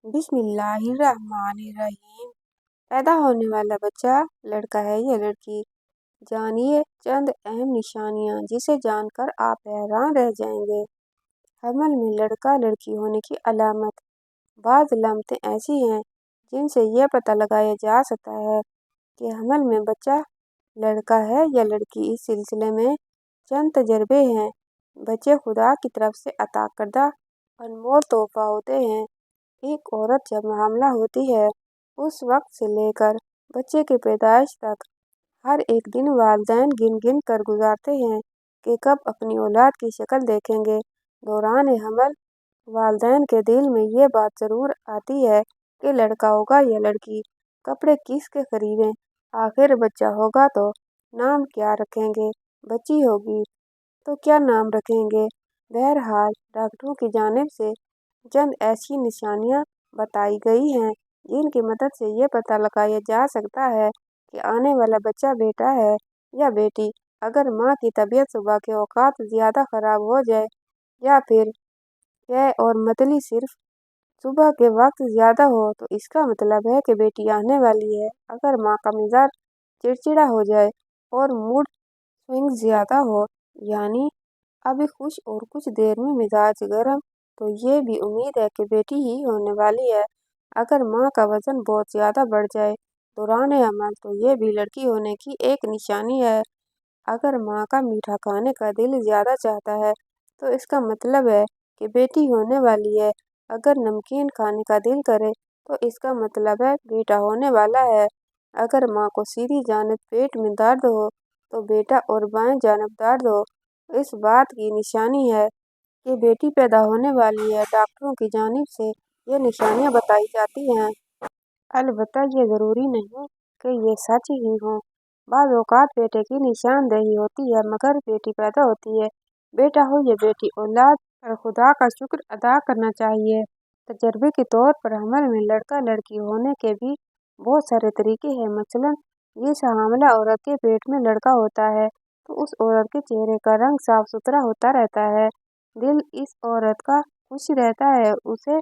बिस्मिल्लाहिर्रहमानिर्रहीम। पैदा होने वाला बच्चा लड़का है या लड़की? जानिए चंद अहम निशानियां जिसे जानकर आप हैरान रह जाएंगे। हमल में लड़का लड़की होने की अलामत। बाज़ अलामतें ऐसी हैं जिनसे यह पता लगाया जा सकता है कि हमल में बच्चा लड़का है या लड़की। इस सिलसिले में चंद तजर्बे हैं। बच्चे खुदा की तरफ से अता करदा अनमोल तोहफा होते हैं। एक औरत जब हामिला होती है उस वक्त से लेकर बच्चे की पैदाइश तक हर एक दिन वालिदैन गिन गिन कर गुजारते हैं कि कब अपनी औलाद की शक्ल देखेंगे। दौरान हमल वालिदैन के दिल में ये बात ज़रूर आती है कि लड़का होगा या लड़की। कपड़े किसके खरीदें, आखिर बच्चा होगा तो नाम क्या रखेंगे, बच्ची होगी तो क्या नाम रखेंगे। बहरहाल डॉक्टरों की जानिब से चंद ऐसी निशानियां बताई गई हैं जिनकी मदद से ये पता लगाया जा सकता है कि आने वाला बच्चा बेटा है या बेटी। अगर माँ की तबीयत सुबह के औकात ज़्यादा ख़राब हो जाए या फिर यह और मतली सिर्फ सुबह के वक्त ज़्यादा हो तो इसका मतलब है कि बेटी आने वाली है। अगर माँ का मिजाज चिड़चिड़ा हो जाए और मूड स्विंग ज़्यादा हो, यानी अभी खुश और कुछ देर में मिजाज गर्म, तो ये भी उम्मीद है कि बेटी ही होने वाली है। अगर माँ का वज़न बहुत ज़्यादा बढ़ जाए दौरान हमल तो ये भी लड़की होने की एक निशानी है। अगर माँ का मीठा खाने का दिल ज़्यादा चाहता है तो इसका मतलब है कि बेटी होने वाली है। अगर नमकीन खाने का दिल करे तो इसका मतलब है बेटा होने वाला है। अगर माँ को सीधी जानिब पेट में दर्द हो तो बेटा और बाएं जानिब दर्द हो इस बात की निशानी है कि बेटी पैदा होने वाली है। डॉक्टरों की जानिब से ये निशानियां बताई जाती हैं। अलबत्ता ये ज़रूरी नहीं कि ये सच ही हो। बाज़ औक़ात बेटे की निशानदेही होती है मगर बेटी पैदा होती है। बेटा हो या बेटी, औलाद पर खुदा का शुक्र अदा करना चाहिए। तजर्बे के तौर पर हमल में लड़का लड़की होने के भी बहुत सारे तरीके हैं। मसलन जिस हामिला औरत के पेट में लड़का होता है तो उस औरत के चेहरे का रंग साफ सुथरा होता रहता है, दिल इस औरत का खुश रहता है, उसे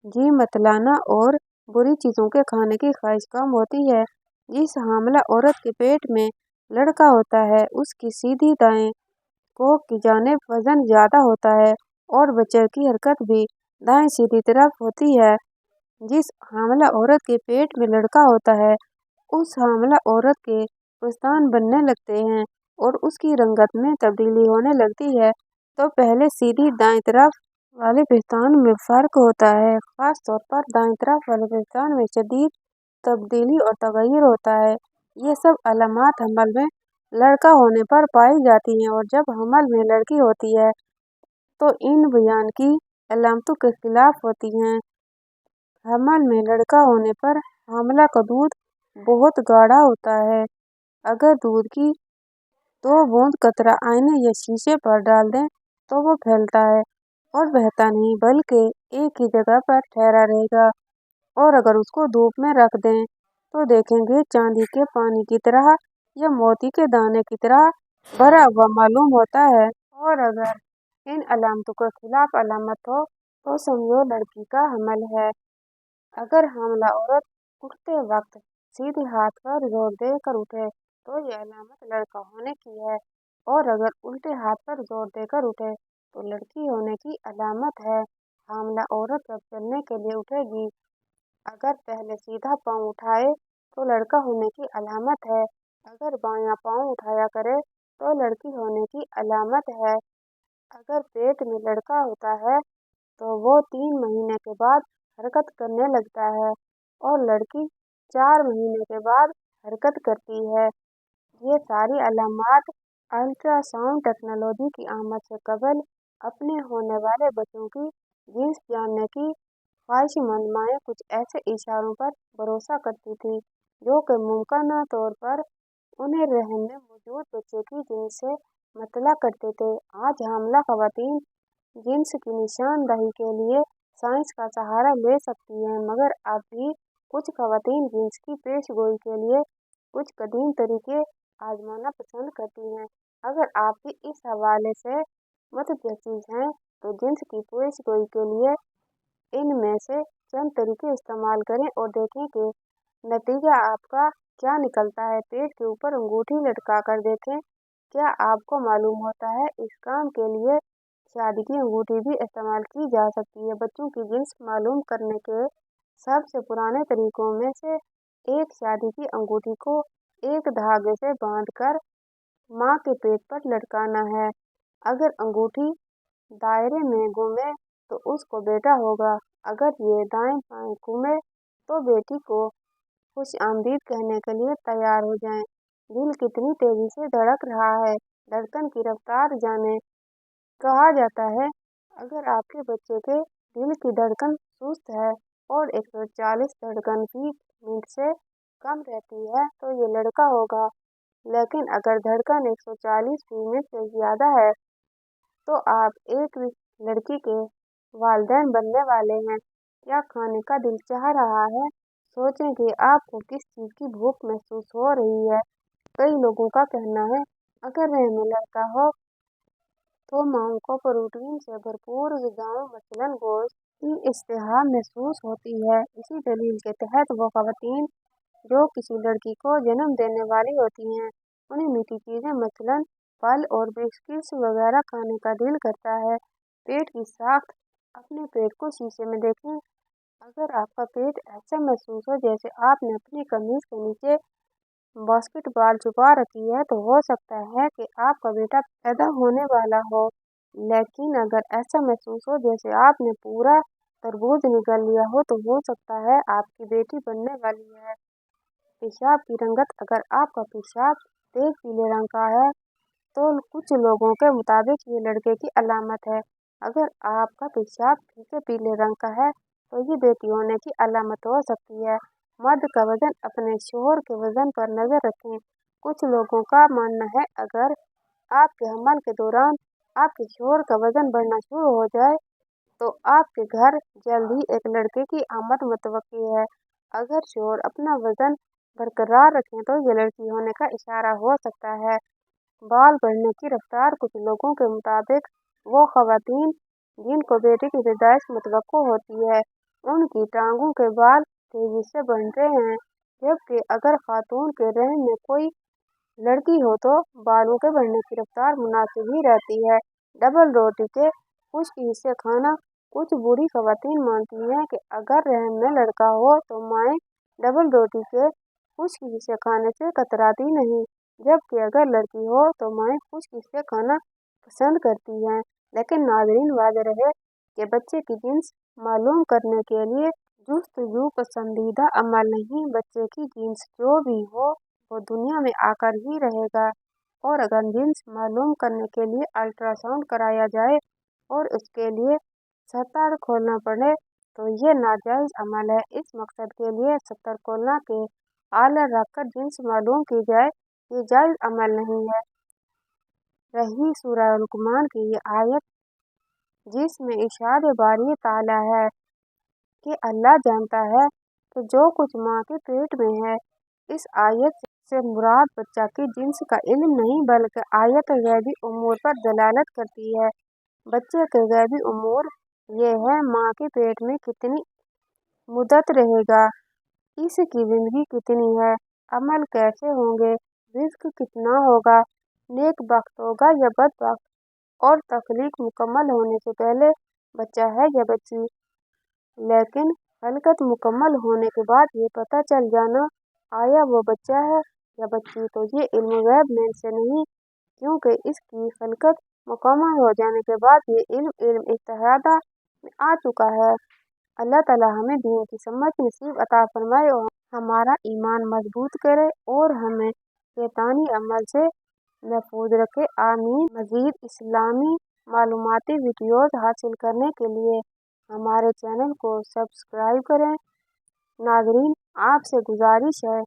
जी मतलाना और बुरी चीज़ों के खाने की ख्वाहिश कम होती है। जिस हामिला औरत के पेट में लड़का होता है उसकी सीधी दाएं कोख की जानिब वजन ज़्यादा होता है और बच्चे की हरकत भी दाएं सीधी तरफ होती है। जिस हामिला औरत के पेट में लड़का होता है उस हामिला औरत के प्रस्तान बनने लगते हैं और उसकी रंगत में तब्दीली होने लगती है। तो पहले सीधी दाएं तरफ वाले पेस्तान में फ़र्क होता है, ख़ास तौर पर दाएं तरफ वाले पेस्तान में शदीद तब्दीली और तगय्युर होता है। ये सब अलामात हमल में लड़का होने पर पाई जाती हैं और जब हमल में लड़की होती है तो इन बयान की अलामतों के खिलाफ होती हैं। हमल में लड़का होने पर हामिला का दूध बहुत गाढ़ा होता है। अगर दूध की 2 बूंद कतरा आईने या शीशे पर डाल दें तो वो फैलता है और बहता नहीं बल्कि एक ही जगह पर ठहरा रहेगा। और अगर उसको धूप में रख दें तो देखेंगे चांदी के पानी की तरह या मोती के दाने की तरह भरा हुआ मालूम होता है। और अगर इन अलामतों के खिलाफ अलामत हो तो समझो लड़की का हमल है। अगर हामिला औरत उठते वक्त सीधे हाथ पर जोर देकर उठे तो यह अलामत लड़का होने की है और अगर उल्टे हाथ पर जोर देकर उठे तो लड़की होने की अलामत है। हामिला औरत जब चलने के लिए उठेगी अगर पहले सीधा पाँव उठाए तो लड़का होने की अलामत है। अगर बायां पाँव उठाया करे तो लड़की होने की अलामत है। अगर पेट में लड़का होता है तो वो 3 महीने के बाद हरकत करने लगता है और लड़की 4 महीने के बाद हरकत करती है। ये सारी अलामात अल्ट्रासाउंड टेक्नोलॉजी की आमद से कबल अपने होने वाले बच्चों की जिन्स जानने की ख्वाहिशमंद माएँ कुछ ऐसे इशारों पर भरोसा करती थीं जो कि मुमकिन तौर पर उन्हें रहम में मौजूद बच्चे की जिन्स से मतला करते थे। आज हामिला ख़वातीन जिन्स की निशानदही के लिए साइंस का सहारा ले सकती हैं मगर अब भी कुछ ख़वातीन जिन्स की पेशगोई के लिए कुछ कदीम तरीके आजमाना पसंद करती हैं। अगर आप भी इस हवाले से मुतजस्सिस हैं तो जिन्स की पेशगोई के लिए इनमें से चंद तरीके इस्तेमाल करें और देखें कि नतीजा आपका क्या निकलता है। पेट के ऊपर अंगूठी लटका कर देखें। क्या आपको मालूम होता है इस काम के लिए शादी की अंगूठी भी इस्तेमाल की जा सकती है। बच्चों की जिन्स मालूम करने के सबसे पुराने तरीकों में से एक शादी की अंगूठी को एक धागे से बांधकर माँ के पेट पर लटकाना है। अगर अंगूठी दायरे में घूमे तो उसको बेटा होगा, अगर ये दाएं बाएं घूमे तो बेटी को। खुश आमदीद कहने के लिए तैयार हो जाएं। दिल कितनी तेजी से धड़क रहा है, धड़कन की रफ्तार जाने। कहा जाता है अगर आपके बच्चे के दिल की धड़कन सुस्त है और 140 धड़कन फी मिनट से कम रहती है तो ये लड़का होगा, लेकिन अगर धड़कन 140 फी मिनट से ज़्यादा है तो आप एक लड़की के वालिदैन बनने वाले हैं। क्या खाने का दिल चाह रहा है? सोचें कि आपको किस चीज़ की भूख महसूस हो रही है। कई लोगों का कहना है अगर रहम लड़का हो तो मां को प्रोटीन से भरपूर ग़िज़ाओं मसलन गोश्त की इश्तिहा महसूस होती है। इसी दलील के तहत वो ख़वातीन जो किसी लड़की को जन्म देने वाली होती हैं उन्हें मीठी चीज़ें मसलन फल और बिस्किट्स वगैरह खाने का दिल करता है। पेट की साख्त। अपने पेट को शीशे में देखें। अगर आपका पेट ऐसा महसूस हो जैसे आपने अपनी कमीज के नीचे बास्केटबॉल छुपा रखी है तो हो सकता है कि आपका बेटा पैदा होने वाला हो। लेकिन अगर ऐसा महसूस हो जैसे आपने पूरा तरबूज निगल लिया हो तो हो सकता है आपकी बेटी बनने वाली है। पेशाब की रंगत। अगर आपका पेशाब तेज पीले रंग का है तो कुछ लोगों के मुताबिक ये लड़के की अलामत है। अगर आपका पेशाब फीके पीले रंग का है तो ये बेटी होने की अलामत हो सकती है। मर्द का वजन। अपने शोहर के वजन पर नजर रखें। कुछ लोगों का मानना है अगर आपके हमल के दौरान आपके शोहर का वजन बढ़ना शुरू हो जाए तो आपके घर जल्द ही एक लड़के की आमद मुतवक्की है। अगर शोहर अपना वजन बरकरार रखें तो ये लड़की होने का इशारा हो सकता है। बाल बढ़ने की रफ्तार। कुछ लोगों के मुताबिक वो ख़वातीन जिनको बेटी की पैदाइश मुतवक्को होती है उनकी टांगों के बाल तेजी से बढ़ते हैं, जबकि अगर खातून के रहम में कोई लड़की हो तो बालों के बढ़ने की रफ्तार मुनासिब ही रहती है। डबल रोटी के खुश्क हिस्से खाना। कुछ बूढ़ी ख़वातीन मानती हैं कि अगर रहम में लड़का हो तो माएँ डबल रोटी के खुश्क हिस्से खाने से कतराती नहीं, जबकि अगर लड़की हो तो माएँ खुश्क हिस्से खाना पसंद करती हैं। लेकिन नाज़रीन, वाज़ेह रहे कि बच्चे की जिन्स मालूम करने के लिए जुस्तजू पसंदीदा अमल नहीं। बच्चे की जिन्स जो भी हो वो दुनिया में आकर ही रहेगा, और अगर जिन्स मालूम करने के लिए अल्ट्रासाउंड कराया जाए और उसके लिए सत्तर खोलना पड़े तो ये नाजायज़ अमल है। इस मकसद के लिए सत्तर खोलना के आला रखकर जिन्स मालूम की जाए ये जायज़ अमल नहीं है। रही सूरह लुक़मान की ये आयत जिसमें इरशाद बारी ताला है कि अल्लाह जानता है कि जो कुछ माँ के पेट में है। इस आयत से मुराद बच्चा की जिन्स का इल्म नहीं बल्कि आयत गैबी उमूर पर दलालत करती है। बच्चे के गैबी उमूर ये है माँ के पेट में कितनी मुद्दत रहेगा, इसकी ज़िंदगी कितनी है, अमल कैसे होंगे, रिज़्क कितना होगा, नेक बख्त होगा या बदबख्त, और तख्लीक मुकम्मल होने से पहले बच्चा है या बच्ची। लेकिन खलकत मुकम्मल होने के बाद ये पता चल जाना आया वो बच्चा है या बच्ची तो ये इल्म गैब में से नहीं, क्योंकि इसकी खलकत मुकम्मल हो जाने के बाद ये इल्म इत्तेहादा में आ चुका है। अल्लाह ताला हमें दीन की समझ नसीब अता फरमाए और हमारा ईमान मजबूत करे और हमें शैतानी अमल से महफूज रखे। आमीन। मज़ीद इस्लामी मालूमाती वीडियोज़ हासिल करने के लिए हमारे चैनल को सब्सक्राइब करें। नाज़रीन, आपसे गुजारिश है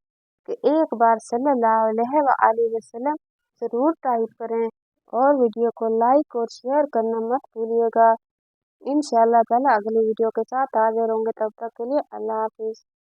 कि एक बार सल्लल्लाहु अलैहि वसल्लम ज़रूर टाइप करें और वीडियो को लाइक और शेयर करना मत भूलिएगा। इंशाअल्लाह ताला अगली वीडियो के साथ हाज़िर होंगे। तब तक के लिए अल्लाह हाफिज़।